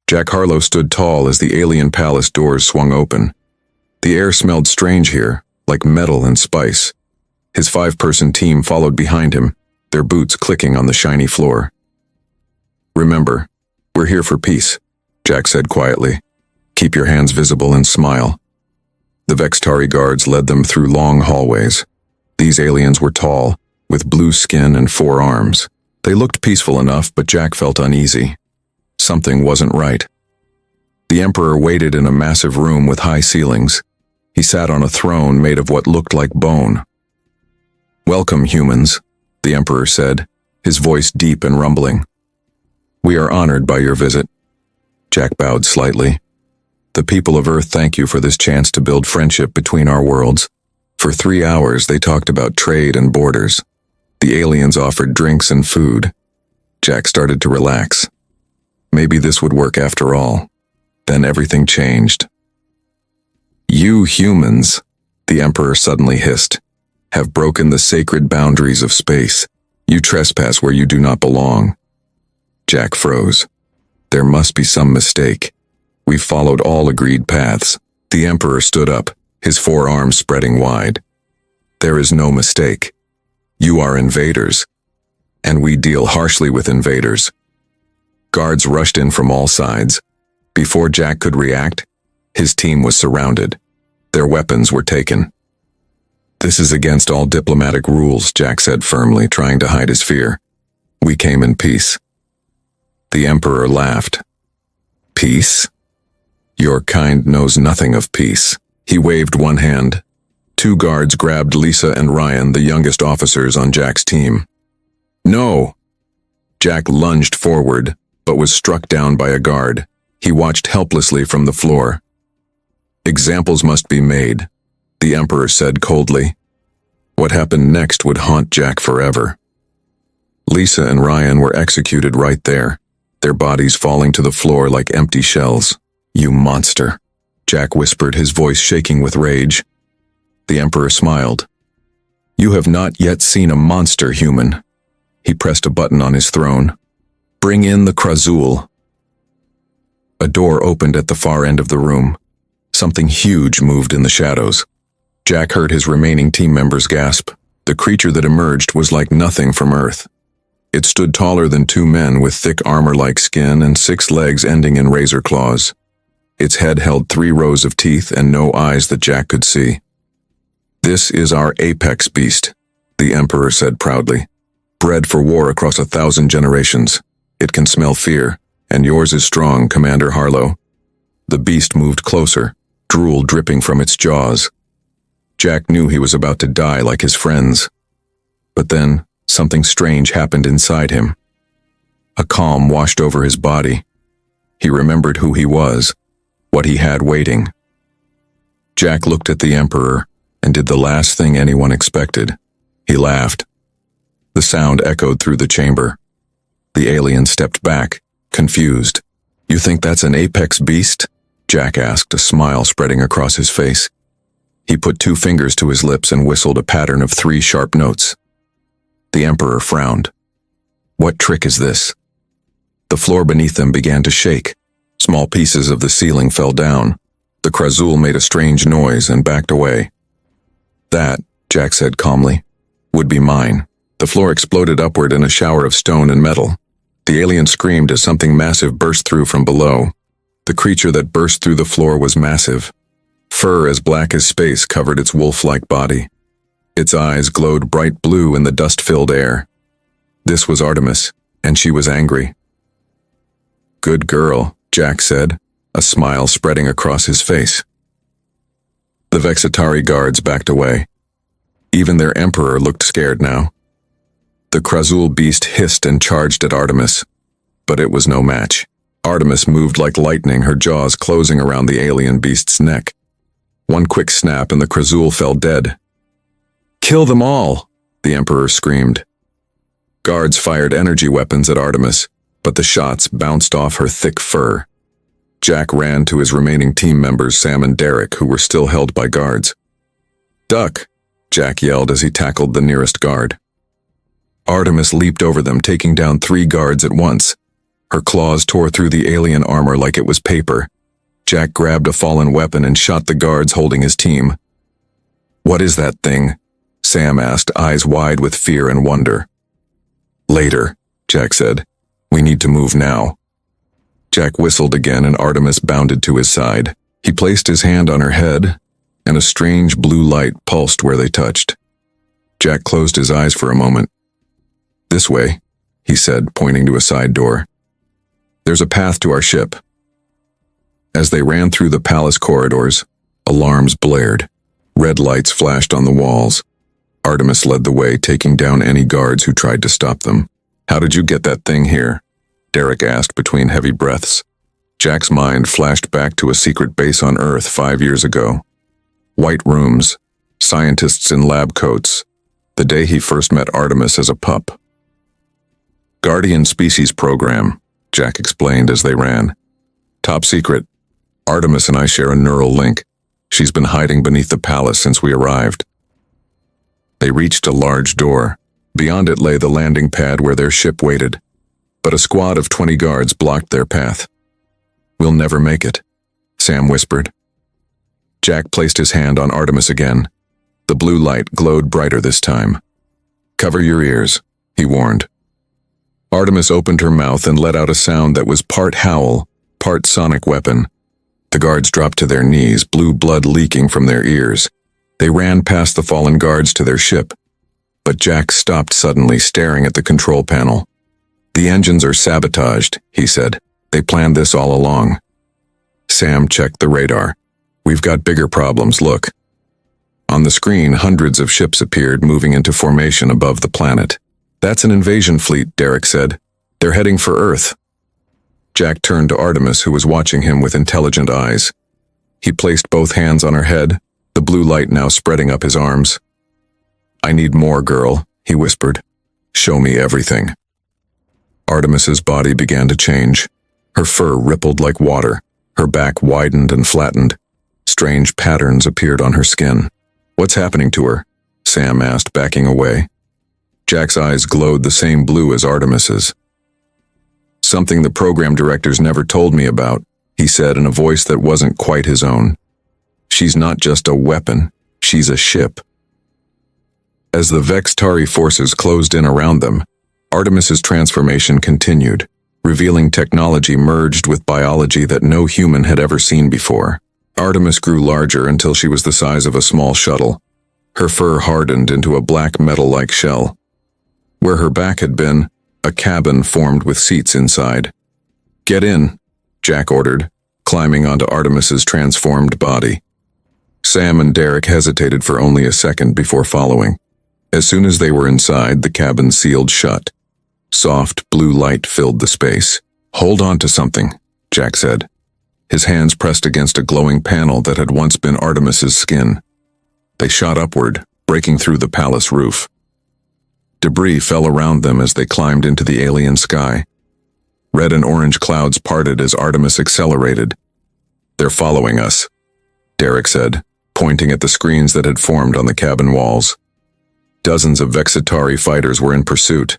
Jack Harlow stood tall as the alien palace doors swung open. The air smelled strange here, like metal and spice. His 5-person team followed behind him, their boots clicking on the shiny floor. "Remember, we're here for peace," Jack said quietly. "Keep your hands visible and smile." The Vextari guards led them through long hallways. These aliens were tall, with blue skin and 4 arms. They looked peaceful enough, but Jack felt uneasy. Something wasn't right. The Emperor waited in a massive room with high ceilings. He sat on a throne made of what looked like bone. "Welcome, humans," the Emperor said, his voice deep and rumbling. "We are honored by your visit." Jack bowed slightly. "The people of Earth thank you for this chance to build friendship between our worlds." For 3 hours they talked about trade and borders. The aliens offered drinks and food. Jack started to relax. Maybe this would work after all. Then everything changed. "You humans," the Emperor suddenly hissed, "have broken the sacred boundaries of space. You trespass where you do not belong." Jack froze. There must be some mistake. We followed all agreed paths. The Emperor stood up, his 4 arms spreading wide. "There is no mistake. You are invaders, and we deal harshly with invaders." Guards rushed in from all sides. Before Jack could react, his team was surrounded. Their weapons were taken. "This is against all diplomatic rules," Jack said firmly, trying to hide his fear. "We came in peace." The Emperor laughed. "Peace? Your kind knows nothing of peace." He waved one hand. 2 guards grabbed Lisa and Ryan, the youngest officers on Jack's team. "No!" Jack lunged forward, but was struck down by a guard. He watched helplessly from the floor. "Examples must be made," the Emperor said coldly. What happened next would haunt Jack forever. Lisa and Ryan were executed right there, their bodies falling to the floor like empty shells. "You monster," Jack whispered, his voice shaking with rage. The Emperor smiled. "You have not yet seen a monster, human." He pressed a button on his throne. "Bring in the Krasul." A door opened at the far end of the room. Something huge moved in the shadows. Jack heard his remaining team members gasp. The creature that emerged was like nothing from Earth. It stood taller than 2 men with thick armor-like skin and 6 legs ending in razor claws. Its head held 3 rows of teeth and no eyes that Jack could see. "This is our apex beast," the Emperor said proudly. "Bred for war across 1,000 generations. It can smell fear, and yours is strong, Commander Harlow." The beast moved closer, drool dripping from its jaws. Jack knew he was about to die like his friends. But then, something strange happened inside him. A calm washed over his body. He remembered who he was, what he had waiting. Jack looked at the Emperor and did the last thing anyone expected. He laughed. The sound echoed through the chamber. The alien stepped back, confused. "You think that's an apex beast?" Jack asked, a smile spreading across his face. He put 2 fingers to his lips and whistled a pattern of 3 sharp notes. The Emperor frowned. "What trick is this?" The floor beneath them began to shake. Small pieces of the ceiling fell down. The Krasul made a strange noise and backed away. "That," Jack said calmly, "would be mine." The floor exploded upward in a shower of stone and metal. The alien screamed as something massive burst through from below. The creature that burst through the floor was massive. Fur as black as space covered its wolf-like body. Its eyes glowed bright blue in the dust-filled air. This was Artemis, and she was angry. "Good girl," Jack said, a smile spreading across his face. The Vexitari guards backed away. Even their Emperor looked scared now. The Krasul beast hissed and charged at Artemis, but it was no match. Artemis moved like lightning, her jaws closing around the alien beast's neck. One quick snap and the Krasul fell dead. "Kill them all!" the Emperor screamed. Guards fired energy weapons at Artemis, but the shots bounced off her thick fur. Jack ran to his remaining team members, Sam and Derek, who were still held by guards. "Duck!" Jack yelled as he tackled the nearest guard. Artemis leaped over them, taking down 3 guards at once. Her claws tore through the alien armor like it was paper. Jack grabbed a fallen weapon and shot the guards holding his team. "What is that thing?" Sam asked, eyes wide with fear and wonder. "Later," Jack said. "We need to move now." Jack whistled again and Artemis bounded to his side. He placed his hand on her head, and a strange blue light pulsed where they touched. Jack closed his eyes for a moment. "This way," he said, pointing to a side door. "There's a path to our ship." As they ran through the palace corridors, alarms blared. Red lights flashed on the walls. Artemis led the way, taking down any guards who tried to stop them. "How did you get that thing here?" Derek asked between heavy breaths. Jack's mind flashed back to a secret base on Earth 5 years ago. White rooms, scientists in lab coats, the day he first met Artemis as a pup. "Guardian Species Program," Jack explained as they ran. "Top secret. Artemis and I share a neural link. She's been hiding beneath the palace since we arrived." They reached a large door. Beyond it lay the landing pad where their ship waited. But a squad of 20 guards blocked their path. "We'll never make it," Sam whispered. Jack placed his hand on Artemis again. The blue light glowed brighter this time. "Cover your ears," he warned. Artemis opened her mouth and let out a sound that was part howl, part sonic weapon. The guards dropped to their knees, blue blood leaking from their ears. They ran past the fallen guards to their ship. But Jack stopped suddenly, staring at the control panel. "The engines are sabotaged," he said. "They planned this all along." Sam checked the radar. "We've got bigger problems, look." On the screen, hundreds of ships appeared, moving into formation above the planet. "That's an invasion fleet," Derek said. "They're heading for Earth." Jack turned to Artemis, who was watching him with intelligent eyes. He placed both hands on her head, the blue light now spreading up his arms. "I need more, girl," he whispered. "Show me everything." Artemis's body began to change. Her fur rippled like water. Her back widened and flattened. Strange patterns appeared on her skin. "What's happening to her?" Sam asked, backing away. Jack's eyes glowed the same blue as Artemis's. "Something the program directors never told me about," he said in a voice that wasn't quite his own. "She's not just a weapon, she's a ship." As the Vextari forces closed in around them, Artemis's transformation continued, revealing technology merged with biology that no human had ever seen before. Artemis grew larger until she was the size of a small shuttle. Her fur hardened into a black metal-like shell. Where her back had been, a cabin formed with seats inside. "Get in," Jack ordered, climbing onto Artemis's transformed body. Sam and Derek hesitated for only a second before following. As soon as they were inside, the cabin sealed shut. Soft blue light filled the space. "Hold on to something," Jack said. His hands pressed against a glowing panel that had once been Artemis's skin. They shot upward, breaking through the palace roof. Debris fell around them as they climbed into the alien sky. Red and orange clouds parted as Artemis accelerated. "They're following us," Derek said, pointing at the screens that had formed on the cabin walls. Dozens of Vexitari fighters were in pursuit.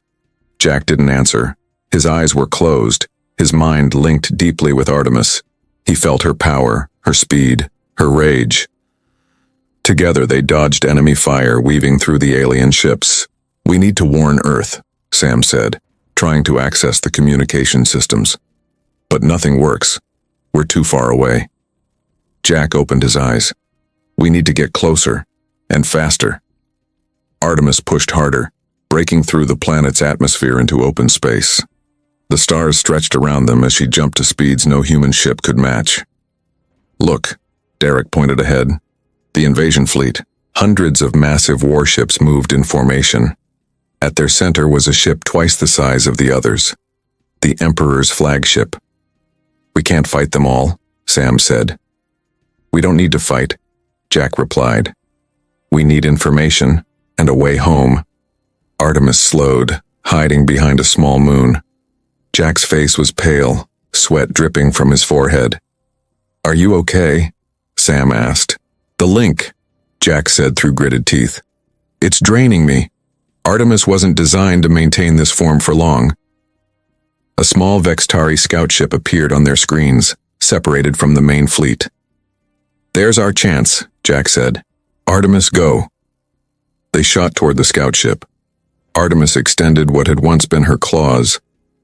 Jack didn't answer. His eyes were closed, his mind linked deeply with Artemis. He felt her power, her speed, her rage. Together they dodged enemy fire weaving through the alien ships. "We need to warn Earth," Sam said, trying to access the communication systems. "But nothing works. We're too far away." Jack opened his eyes. "We need to get closer, and faster." Artemis pushed harder, breaking through the planet's atmosphere into open space. The stars stretched around them as she jumped to speeds no human ship could match. "Look," Derek pointed ahead. "The invasion fleet." Hundreds of massive warships moved in formation. At their center was a ship twice the size of the others. The Emperor's flagship. "We can't fight them all," Sam said. "We don't need to fight," Jack replied. "We need information and a way home." Artemis slowed, hiding behind a small moon. Jack's face was pale, sweat dripping from his forehead. "Are you okay?" Sam asked. "The link," Jack said through gritted teeth. "It's draining me. Artemis wasn't designed to maintain this form for long." A small Vextari scout ship appeared on their screens, separated from the main fleet. "There's our chance," Jack said. "Artemis, go." They shot toward the scout ship. Artemis extended what had once been her claws,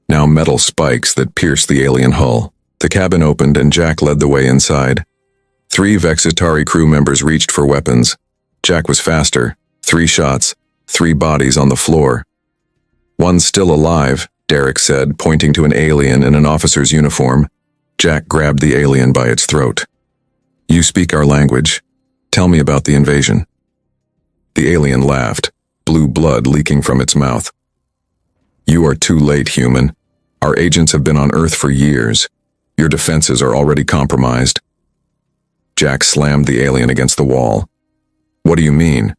now metal spikes that pierced the alien hull. The cabin opened and Jack led the way inside. 3 Vexitari crew members reached for weapons. Jack was faster. 3 shots, 3 bodies on the floor. "One's still alive," Derek said, pointing to an alien in an officer's uniform. Jack grabbed the alien by its throat. "You speak our language. Tell me about the invasion." The alien laughed, blue blood leaking from its mouth. "You are too late, human. Our agents have been on Earth for years. Your defenses are already compromised." Jack slammed the alien against the wall. "What do you mean?"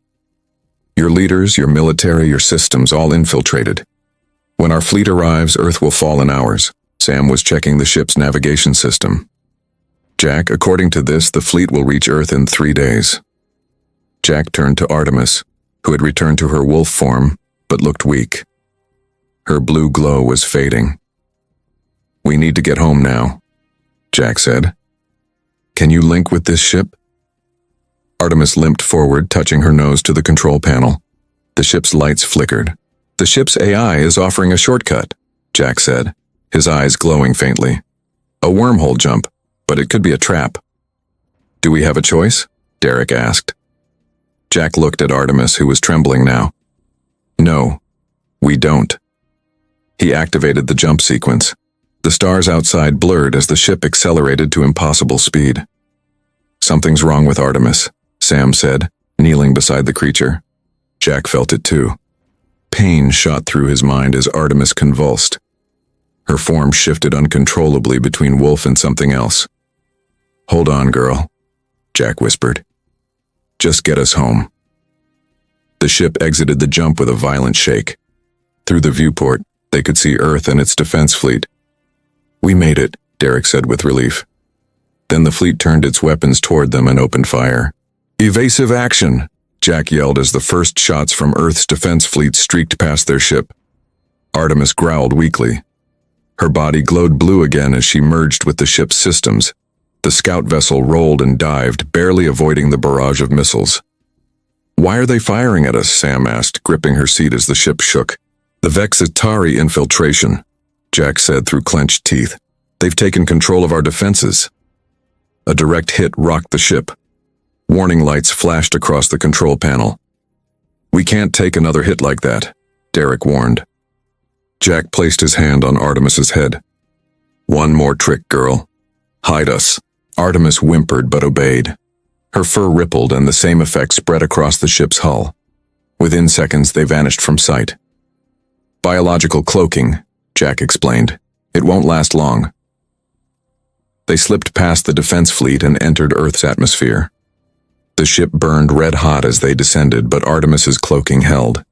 "Your leaders, your military, your systems, all infiltrated. When our fleet arrives, Earth will fall in hours." Sam was checking the ship's navigation system. "Jack, according to this, the fleet will reach Earth in 3 days." Jack turned to Artemis, who had returned to her wolf form, but looked weak. Her blue glow was fading. "We need to get home now," Jack said. "Can you link with this ship?" Artemis limped forward, touching her nose to the control panel. The ship's lights flickered. "The ship's AI is offering a shortcut," Jack said, his eyes glowing faintly. "A wormhole jump, but it could be a trap." "Do we have a choice?" Derek asked. Jack looked at Artemis, who was trembling now. "No, we don't." He activated the jump sequence. The stars outside blurred as the ship accelerated to impossible speed. "Something's wrong with Artemis," Sam said, kneeling beside the creature. Jack felt it too. Pain shot through his mind as Artemis convulsed. Her form shifted uncontrollably between wolf and something else. "Hold on, girl," Jack whispered. "Just get us home." The ship exited the jump with a violent shake. Through the viewport, they could see Earth and its defense fleet. "We made it," Derek said with relief. Then the fleet turned its weapons toward them and opened fire. "Evasive action!" Jack yelled as the first shots from Earth's defense fleet streaked past their ship. Artemis growled weakly. Her body glowed blue again as she merged with the ship's systems. The scout vessel rolled and dived, barely avoiding the barrage of missiles. "Why are they firing at us?" Sam asked, gripping her seat as the ship shook. "The Vexitari infiltration," Jack said through clenched teeth. "They've taken control of our defenses." A direct hit rocked the ship. Warning lights flashed across the control panel. "We can't take another hit like that," Derek warned. Jack placed his hand on Artemis's head. "One more trick, girl. Hide us." Artemis whimpered but obeyed. Her fur rippled and the same effect spread across the ship's hull. Within seconds, they vanished from sight. "Biological cloaking," Jack explained. "It won't last long." They slipped past the defense fleet and entered Earth's atmosphere. The ship burned red hot as they descended, but Artemis's cloaking held.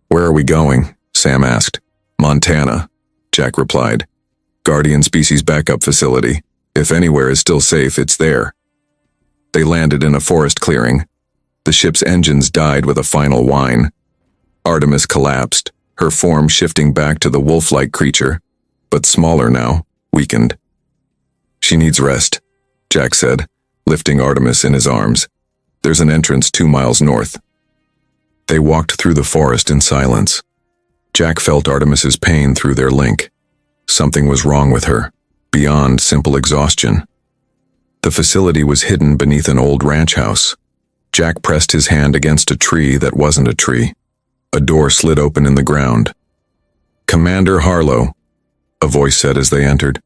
"Where are we going?" Sam asked. "Montana," Jack replied. "Guardian Species Backup Facility. If anywhere is still safe, it's there." They landed in a forest clearing. The ship's engines died with a final whine. Artemis collapsed, her form shifting back to the wolf-like creature, but smaller now, weakened. "She needs rest," Jack said, lifting Artemis in his arms. "There's an entrance 2 miles north." They walked through the forest in silence. Jack felt Artemis's pain through their link. Something was wrong with her, beyond simple exhaustion. The facility was hidden beneath an old ranch house. Jack pressed his hand against a tree that wasn't a tree. A door slid open in the ground. "Commander Harlow," a voice said as they entered.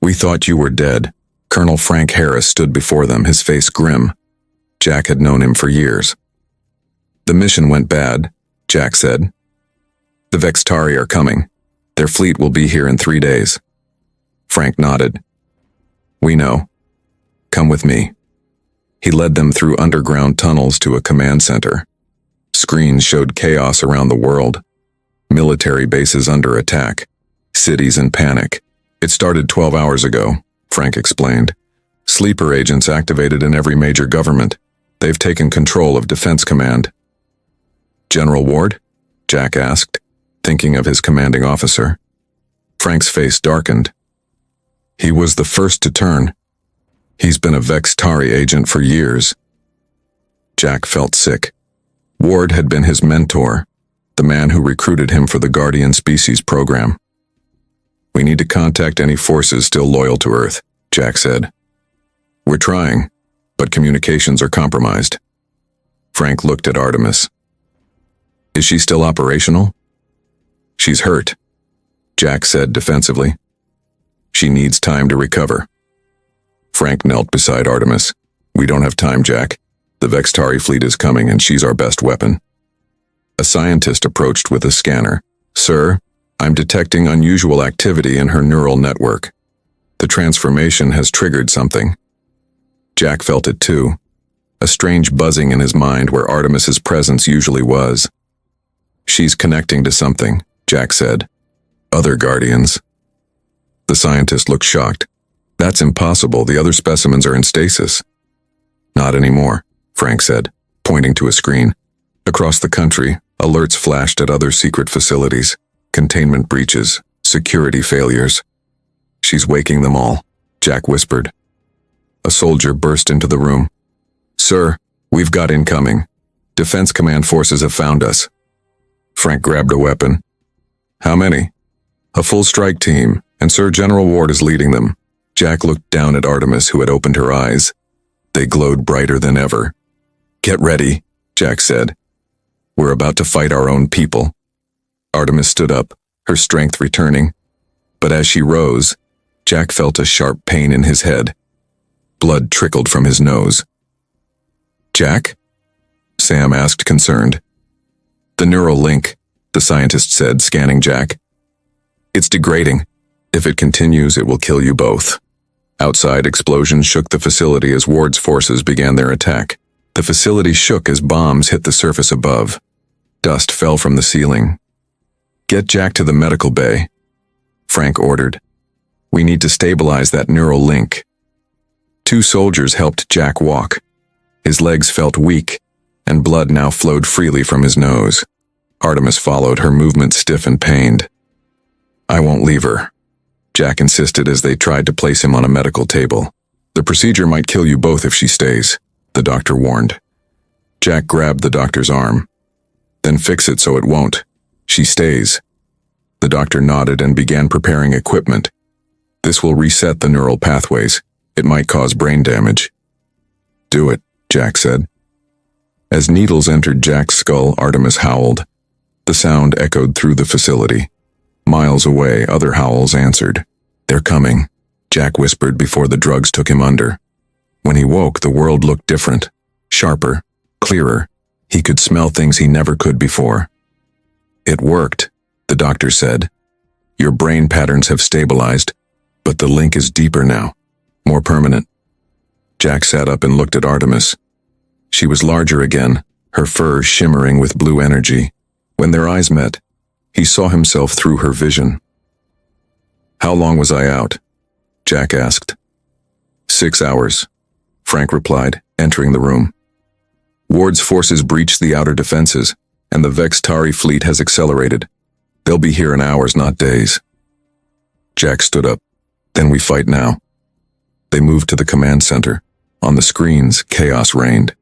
"We thought you were dead." Colonel Frank Harris stood before them, his face grim. Jack had known him for years. "The mission went bad," Jack said. "The Vextari are coming. Their fleet will be here in 3 days." Frank nodded. "We know. Come with me." He led them through underground tunnels to a command center. Screens showed chaos around the world. Military bases under attack. Cities in panic. "It started 12 hours ago," Frank explained. "Sleeper agents activated in every major government. They've taken control of Defense Command." "General Ward?" Jack asked, thinking of his commanding officer. Frank's face darkened. He was the first to turn. He's been a Vex-Tari agent for years. Jack felt sick. Ward had been his mentor, the man who recruited him for the Guardian Species program. "We need to contact any forces still loyal to Earth," Jack said. "We're trying, but communications are compromised." Frank looked at Artemis. "Is she still operational?" "She's hurt," Jack said defensively. "She needs time to recover." Frank knelt beside Artemis. "We don't have time, Jack. The Vex-Tari fleet is coming and she's our best weapon." A scientist approached with a scanner. "Sir, I'm detecting unusual activity in her neural network. The transformation has triggered something." Jack felt it too, a strange buzzing in his mind where Artemis's presence usually was. "She's connecting to something," Jack said. "Other Guardians." The scientist looked shocked. "That's impossible. The other specimens are in stasis." "Not anymore," Frank said, pointing to a screen. Across the country, alerts flashed at other secret facilities, containment breaches, security failures. "She's waking them all," Jack whispered. A soldier burst into the room. "Sir, we've got incoming. Defense Command forces have found us." Frank grabbed a weapon. "How many?" "A full strike team, and Sir General Ward is leading them." Jack looked down at Artemis, who had opened her eyes. They glowed brighter than ever. "Get ready," Jack said. "We're about to fight our own people." Artemis stood up, her strength returning. But as she rose, Jack felt a sharp pain in his head. Blood trickled from his nose. "Jack?" Sam asked, concerned. "The neural link," the scientist said, scanning Jack. "It's degrading. If it continues, it will kill you both." Outside, explosions shook the facility as Ward's forces began their attack. The facility shook as bombs hit the surface above. Dust fell from the ceiling. "Get Jack to the medical bay," Frank ordered. "We need to stabilize that neural link." 2 soldiers helped Jack walk. His legs felt weak, and blood now flowed freely from his nose. Artemis followed, her movement stiff and pained. "I won't leave her," Jack insisted as they tried to place him on a medical table. "The procedure might kill you both if she stays," the doctor warned. Jack grabbed the doctor's arm. "Then fix it so it won't. She stays." The doctor nodded and began preparing equipment. "This will reset the neural pathways. It might cause brain damage." "Do it," Jack said. As needles entered Jack's skull, Artemis howled. The sound echoed through the facility. Miles away, other howls answered. "They're coming," Jack whispered before the drugs took him under. When he woke, the world looked different. Sharper, clearer. He could smell things he never could before. "It worked," the doctor said. "Your brain patterns have stabilized, but the link is deeper now. More permanent." Jack sat up and looked at Artemis. She was larger again, her fur shimmering with blue energy. When their eyes met, he saw himself through her vision. "How long was I out?" Jack asked. 6 hours, Frank replied, entering the room. "Ward's forces breached the outer defenses, and the Vex-Tari fleet has accelerated. They'll be here in hours, not days." Jack stood up. "Then we fight now." They moved to the command center. On the screens, chaos reigned.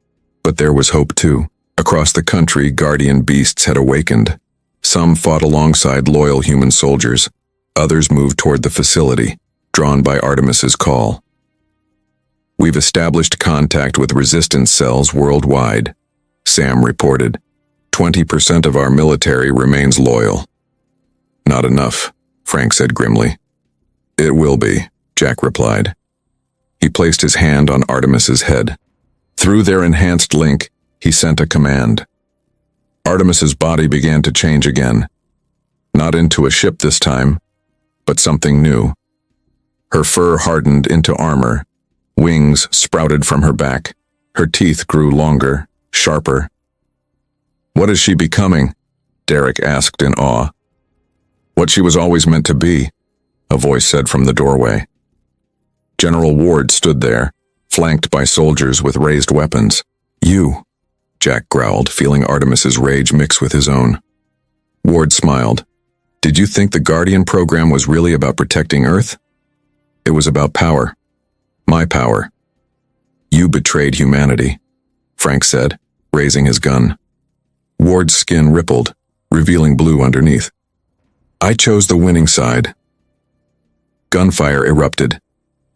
But there was hope too. Across the country, guardian beasts had awakened. Some fought alongside loyal human soldiers. Others moved toward the facility, drawn by Artemis's call. "We've established contact with resistance cells worldwide," Sam reported. 20% of our military remains loyal." "Not enough," Frank said grimly. "It will be," Jack replied. He placed his hand on Artemis's head. Through their enhanced link, he sent a command. Artemis's body began to change again. Not into a ship this time, but something new. Her fur hardened into armor. Wings sprouted from her back. Her teeth grew longer, sharper. "What is she becoming?" Derek asked in awe. "What she was always meant to be," a voice said from the doorway. General Ward stood there, flanked by soldiers with raised weapons. "You," Jack growled, feeling Artemis's rage mix with his own. Ward smiled. Did you think the Guardian program was really about protecting Earth? It was about power. My power. You betrayed humanity, Frank said, raising his gun. Ward's skin rippled, revealing blue underneath. I chose the winning side. Gunfire erupted.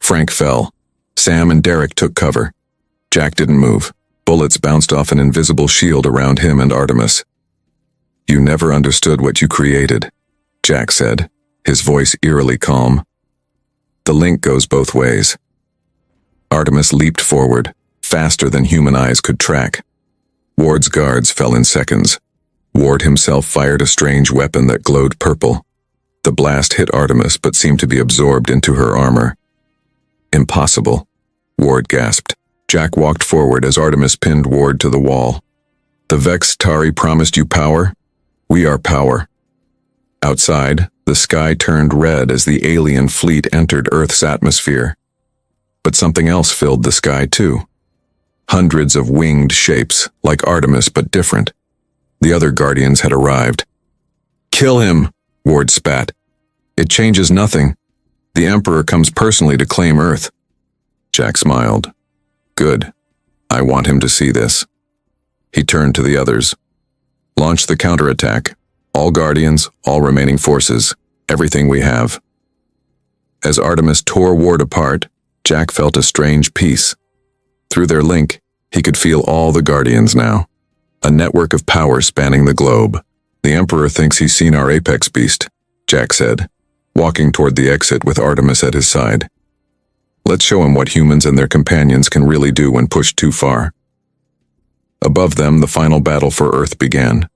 Frank fell. Sam and Derek took cover. Jack didn't move. Bullets bounced off an invisible shield around him and Artemis. You never understood what you created, Jack said, his voice eerily calm. The link goes both ways. Artemis leaped forward, faster than human eyes could track. Ward's guards fell in seconds. Ward himself fired a strange weapon that glowed purple. The blast hit Artemis but seemed to be absorbed into her armor. Impossible, Ward gasped. Jack walked forward as Artemis pinned Ward to the wall. The Vex Tari promised you power? We are power. Outside, the sky turned red as the alien fleet entered Earth's atmosphere. But something else filled the sky too. Hundreds of winged shapes, like Artemis but different. The other Guardians had arrived. Kill him, Ward spat. It changes nothing. The Emperor comes personally to claim Earth. Jack smiled. Good. I want him to see this. He turned to the others. Launch the counterattack. All Guardians, all remaining forces, everything we have. As Artemis tore Ward apart, Jack felt a strange peace. Through their link, he could feel all the Guardians now. A network of power spanning the globe. The Emperor thinks he's seen our apex beast, Jack said, walking toward the exit with Artemis at his side. Let's show him what humans and their companions can really do when pushed too far. Above them, the final battle for Earth began.